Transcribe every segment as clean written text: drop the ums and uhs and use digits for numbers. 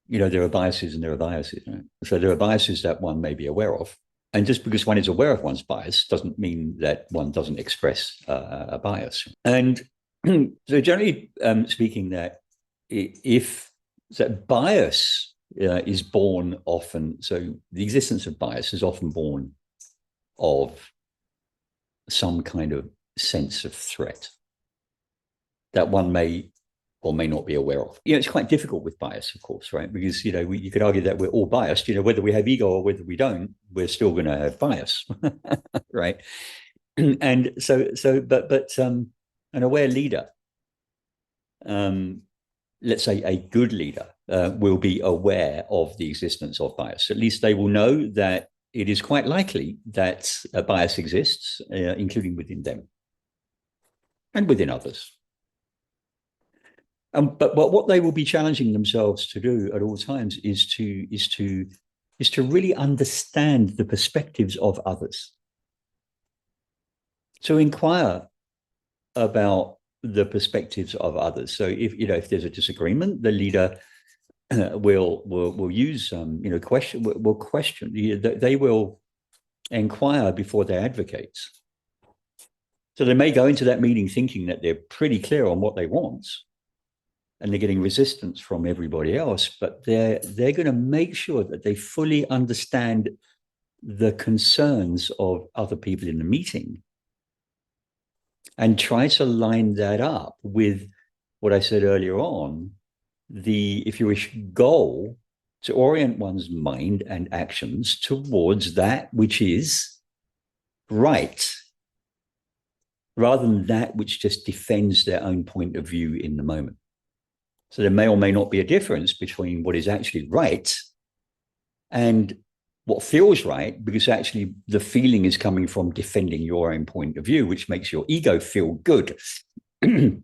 there are biases and there are biases. Right? So there are biases that one may be aware of. And just because one is aware of one's bias doesn't mean that one doesn't express a bias. And so generally speaking, that if that bias is born often, so the existence of bias is often born of some kind of sense of threat that one may or may not be aware of. It's quite difficult with bias, of course, right? Because, you could argue that we're all biased, whether we have ego or whether we don't, we're still going to have bias, right? And but an aware leader, let's say a good leader, will be aware of the existence of bias. At least they will know that it is quite likely that a bias exists, including within them and within others. But what they will be challenging themselves to do at all times is to really understand the perspectives of others, to inquire about the perspectives of others. So if there's a disagreement, the leader will use question. They will inquire before they advocate. So they may go into that meeting thinking that they're pretty clear on what they want, and they're getting resistance from everybody else, but they're going to make sure that they fully understand the concerns of other people in the meeting and try to line that up with what I said earlier on, the, if you wish, goal to orient one's mind and actions towards that which is right, rather than that which just defends their own point of view in the moment. So there may or may not be a difference between what is actually right and what feels right, because actually the feeling is coming from defending your own point of view, which makes your ego feel good.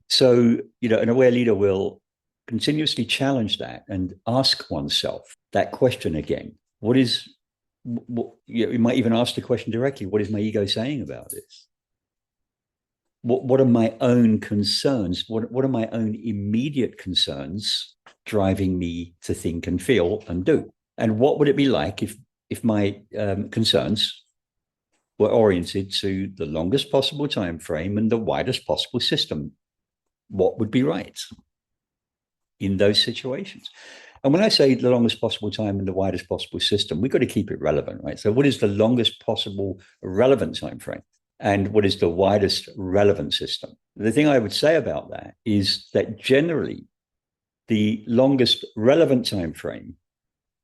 So, an aware leader will continuously challenge that and ask oneself that question again. You might even ask the question directly, what is my ego saying about this? What are my own concerns? What are my own immediate concerns driving me to think and feel and do? And what would it be like if my concerns were oriented to the longest possible time frame and the widest possible system? What would be right in those situations? And when I say the longest possible time and the widest possible system, we've got to keep it relevant, right? So what is the longest possible relevant time frame? And what is the widest relevant system? The thing I would say about that is that generally the longest relevant time frame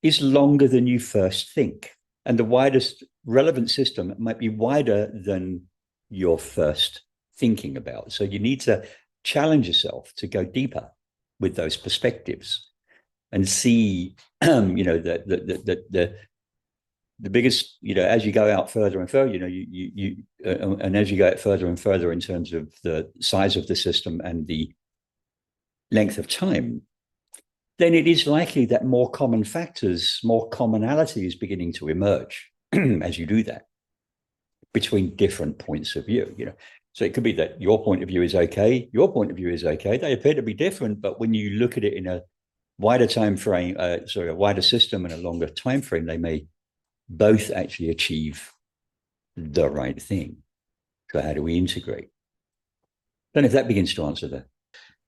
is longer than you first think. And the widest relevant system might be wider than you're first thinking about. So you need to challenge yourself to go deeper with those perspectives and see, the biggest, as you go out further and further, and as you go out further and further in terms of the size of the system and the length of time, then it is likely that more common factors, more commonality is beginning to emerge as you do that between different points of view. So it could be that your point of view is okay, your point of view is okay. They appear to be different, but when you look at it in a wider time frame, a wider system and a longer time frame, they may both actually achieve the right thing. So how do we integrate? Then if that begins to answer that.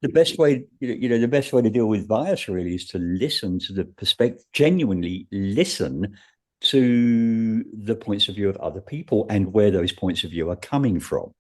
The best way, the best way to deal with bias really is to listen to the perspective, genuinely listen to the points of view of other people and where those points of view are coming from.